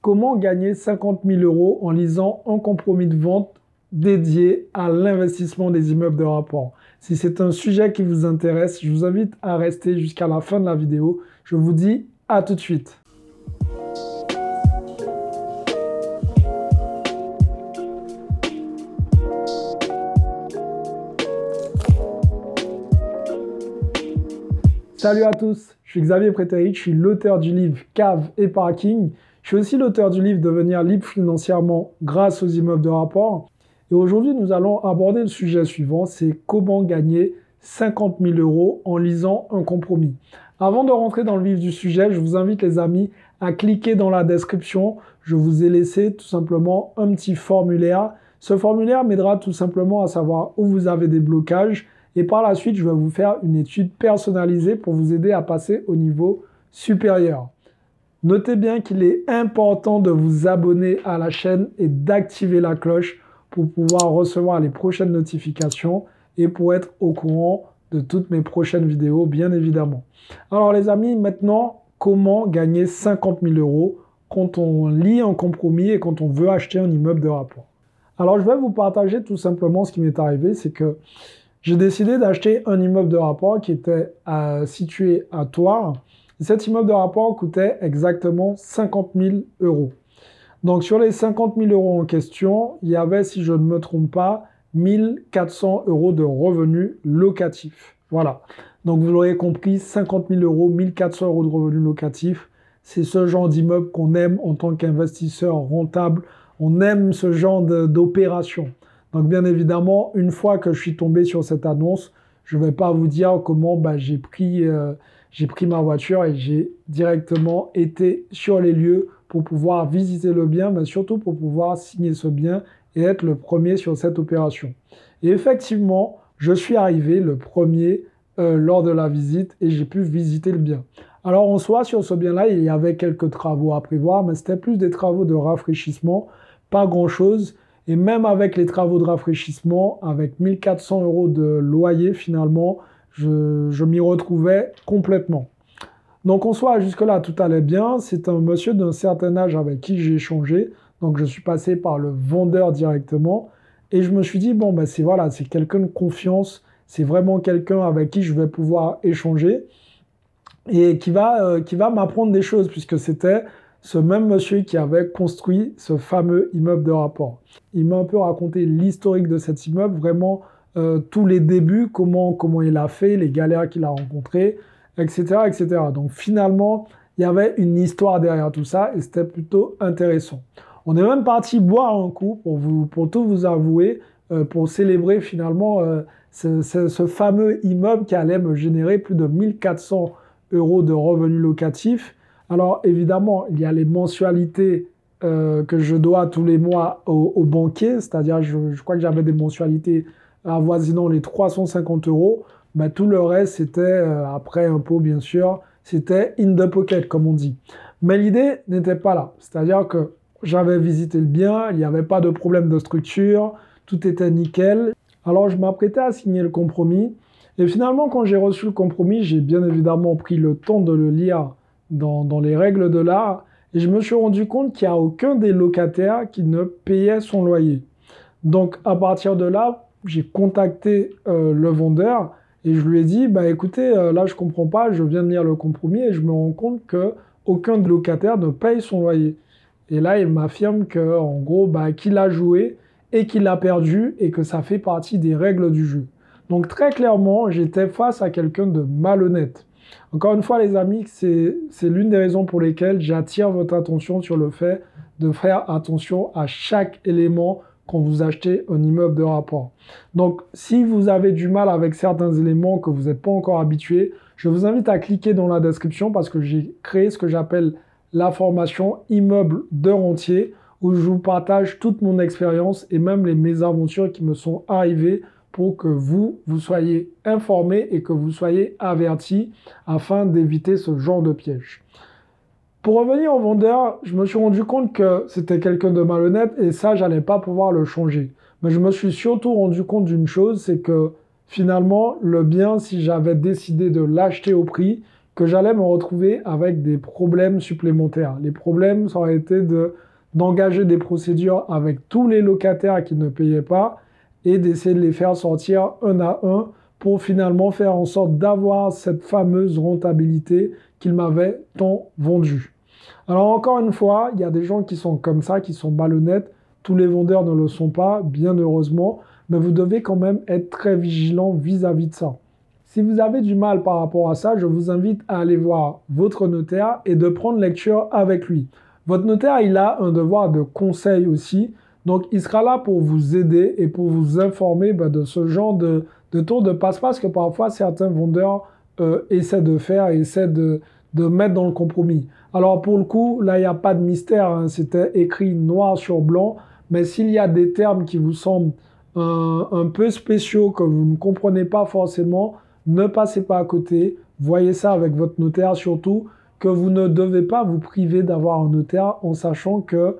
Comment gagner 50 000 € en lisant un compromis de vente dédié à l'investissement des immeubles de rapport? Si c'est un sujet qui vous intéresse, je vous invite à rester jusqu'à la fin de la vidéo. Je vous dis à tout de suite. Salut à tous, je suis Xavier Prétéric, je suis l'auteur du livre Cave et Parking. Je suis aussi l'auteur du livre Devenir libre financièrement grâce aux immeubles de rapport. Et aujourd'hui, nous allons aborder le sujet suivant, c'est comment gagner 50 000 € en lisant un compromis. Avant de rentrer dans le vif du sujet, je vous invite les amis à cliquer dans la description. Je vous ai laissé tout simplement un petit formulaire. Ce formulaire m'aidera tout simplement à savoir où vous avez des blocages. Et par la suite, je vais vous faire une étude personnalisée pour vous aider à passer au niveau supérieur. Notez bien qu'il est important de vous abonner à la chaîne et d'activer la cloche pour pouvoir recevoir les prochaines notifications et pour être au courant de toutes mes prochaines vidéos, bien évidemment. Alors les amis, maintenant, comment gagner 50 000 € quand on lit un compromis et quand on veut acheter un immeuble de rapport? Alors je vais vous partager tout simplement ce qui m'est arrivé, c'est que j'ai décidé d'acheter un immeuble de rapport qui était situé à Thouars. Et cet immeuble de rapport coûtait exactement 50 000 €. Donc sur les 50 000 € en question, il y avait, si je ne me trompe pas, 1 400 € de revenus locatifs. Voilà. Donc vous l'aurez compris, 50 000 €, 1 400 € de revenus locatifs, c'est ce genre d'immeuble qu'on aime en tant qu'investisseur rentable. On aime ce genre d'opération. Donc bien évidemment, une fois que je suis tombé sur cette annonce, je ne vais pas vous dire comment j'ai pris ma voiture et j'ai directement été sur les lieux pour pouvoir visiter le bien, mais surtout pour pouvoir signer ce bien et être le premier sur cette opération. Et effectivement, je suis arrivé le premier lors de la visite et j'ai pu visiter le bien. Alors en soi, sur ce bien-là, il y avait quelques travaux à prévoir, mais c'était plus des travaux de rafraîchissement, pas grand-chose. Et même avec les travaux de rafraîchissement, avec 1 400 € de loyer, finalement, je m'y retrouvais complètement. Donc en soi, jusque-là, tout allait bien. C'est un monsieur d'un certain âge avec qui j'ai échangé. Donc je suis passé par le vendeur directement. Et je me suis dit, bon, c'est quelqu'un de confiance. C'est vraiment quelqu'un avec qui je vais pouvoir échanger. Et qui va m'apprendre des choses, puisque c'était ce même monsieur qui avait construit ce fameux immeuble de rapport. Il m'a un peu raconté l'historique de cet immeuble, vraiment tous les débuts, comment il a fait, les galères qu'il a rencontrées, etc., etc. Donc finalement, il y avait une histoire derrière tout ça et c'était plutôt intéressant. On est même parti boire un coup, pour tout vous avouer, pour célébrer finalement ce fameux immeuble qui allait me générer plus de 1 400 € de revenus locatifs. Alors évidemment, il y a les mensualités que je dois tous les mois au banquier, c'est-à-dire je crois que j'avais des mensualités avoisinant les 350 €. Mais tout le reste, c'était, après impôt bien sûr, c'était in the pocket comme on dit. Mais l'idée n'était pas là, c'est-à-dire que j'avais visité le bien, il n'y avait pas de problème de structure, tout était nickel. Alors je m'apprêtais à signer le compromis et finalement quand j'ai reçu le compromis, j'ai bien évidemment pris le temps de le lire dans les règles de l'art, et je me suis rendu compte qu'il n'y a aucun des locataires qui ne payait son loyer. Donc à partir de là, j'ai contacté le vendeur et je lui ai dit, écoutez, là je comprends pas, je viens de lire le compromis et je me rends compte qu'aucun des locataires ne paye son loyer. Et là, il m'affirme qu'en gros, qu'il a joué et qu'il a perdu et que ça fait partie des règles du jeu. Donc très clairement, j'étais face à quelqu'un de malhonnête. Encore une fois, les amis, c'est l'une des raisons pour lesquelles j'attire votre attention sur le fait de faire attention à chaque élément quand vous achetez un immeuble de rapport. Donc, si vous avez du mal avec certains éléments que vous n'êtes pas encore habitué, je vous invite à cliquer dans la description parce que j'ai créé ce que j'appelle la formation immeuble de rentier où je vous partage toute mon expérience et même les mésaventures qui me sont arrivées pour que vous soyez informés et que vous soyez avertis afin d'éviter ce genre de piège. Pour revenir au vendeur, je me suis rendu compte que c'était quelqu'un de malhonnête et ça, j'allais pas pouvoir le changer. Mais je me suis surtout rendu compte d'une chose, c'est que finalement, le bien, si j'avais décidé de l'acheter au prix, que j'allais me retrouver avec des problèmes supplémentaires. Les problèmes, ça aurait été d'engager des procédures avec tous les locataires qui ne payaient pas et d'essayer de les faire sortir un à un pour finalement faire en sorte d'avoir cette fameuse rentabilité qu'ils m'avaient tant vendue. Alors encore une fois, il y a des gens qui sont comme ça, qui sont malhonnêtes. Tous les vendeurs ne le sont pas, bien heureusement, mais vous devez quand même être très vigilant vis-à-vis de ça. Si vous avez du mal par rapport à ça, je vous invite à aller voir votre notaire et de prendre lecture avec lui. Votre notaire, il a un devoir de conseil aussi, donc il sera là pour vous aider et pour vous informer de ce genre de tour de passe-passe que parfois certains vendeurs essaient de faire, essaient de mettre dans le compromis. Alors pour le coup, là, il n'y a pas de mystère, hein, c'était écrit noir sur blanc, mais s'il y a des termes qui vous semblent un peu spéciaux, que vous ne comprenez pas forcément, ne passez pas à côté, voyez ça avec votre notaire, surtout que vous ne devez pas vous priver d'avoir un notaire en sachant que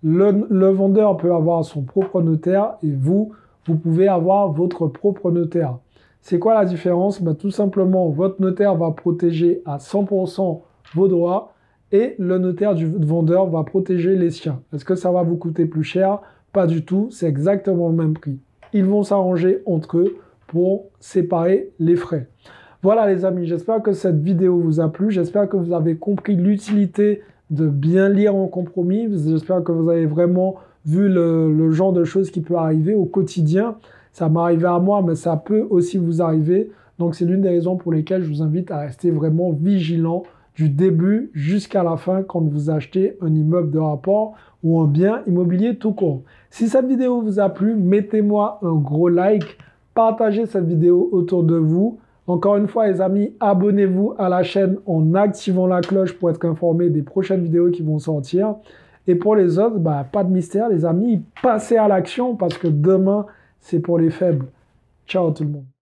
le vendeur peut avoir son propre notaire et vous pouvez avoir votre propre notaire. C'est quoi la différence? Tout simplement, votre notaire va protéger à 100% vos droits et le notaire du vendeur va protéger les siens. Est-ce que ça va vous coûter plus cher? Pas du tout, c'est exactement le même prix. Ils vont s'arranger entre eux pour séparer les frais. Voilà les amis, j'espère que cette vidéo vous a plu, j'espère que vous avez compris l'utilité de bien lire en compromis, j'espère que vous avez vraiment vu le genre de choses qui peut arriver au quotidien. Ça m'est arrivé à moi, mais ça peut aussi vous arriver. Donc c'est l'une des raisons pour lesquelles je vous invite à rester vraiment vigilant du début jusqu'à la fin quand vous achetez un immeuble de rapport ou un bien immobilier tout court. Si cette vidéo vous a plu, mettez-moi un gros like, partagez cette vidéo autour de vous. Encore une fois, les amis, abonnez-vous à la chaîne en activant la cloche pour être informé des prochaines vidéos qui vont sortir. Et pour les autres, pas de mystère, les amis, passez à l'action parce que demain, c'est pour les faibles. Ciao tout le monde.